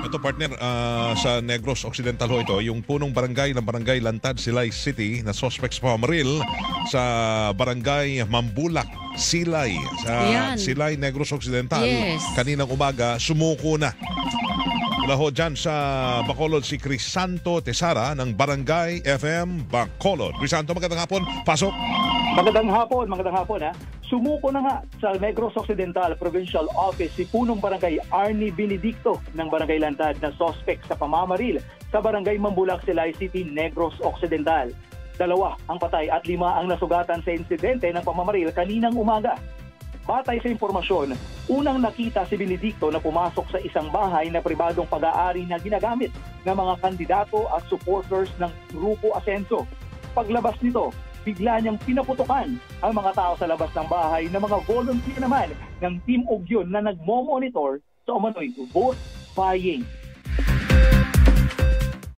Ito partner, sa Negros Occidental ho ito, yung punong barangay ng Barangay Lantad, Silay City na suspects pamamaril sa Barangay Mambulak, Silay, sa Ayan. Silay, Negros Occidental. Yes. Kaninang umaga, sumuko na. Mula ho dyan sa Bacolod si Crisanto Tesara ng Barangay FM Bacolod. Crisanto, magandang hapon. Pasok. Magandang hapon ha. Sumuko na nga sa Negros Occidental Provincial Office si punong barangay Arnie Benedicto ng Barangay Lantad na suspect sa pamamaril sa Barangay Mambulak, Silay City, Negros Occidental. 2 ang patay at 5 ang nasugatan sa insidente ng pamamaril kaninang umaga. Batay sa impormasyon, unang nakita si Benedicto na pumasok sa isang bahay na pribadong pag-aari na ginagamit ng mga kandidato at supporters ng Grupo Asenso. Paglabas nito, bigla niyang pinaputukan ang mga tao sa labas ng bahay na mga volunteer naman ng Team Ugyon na nagmo-monitor sa umano'y vote buying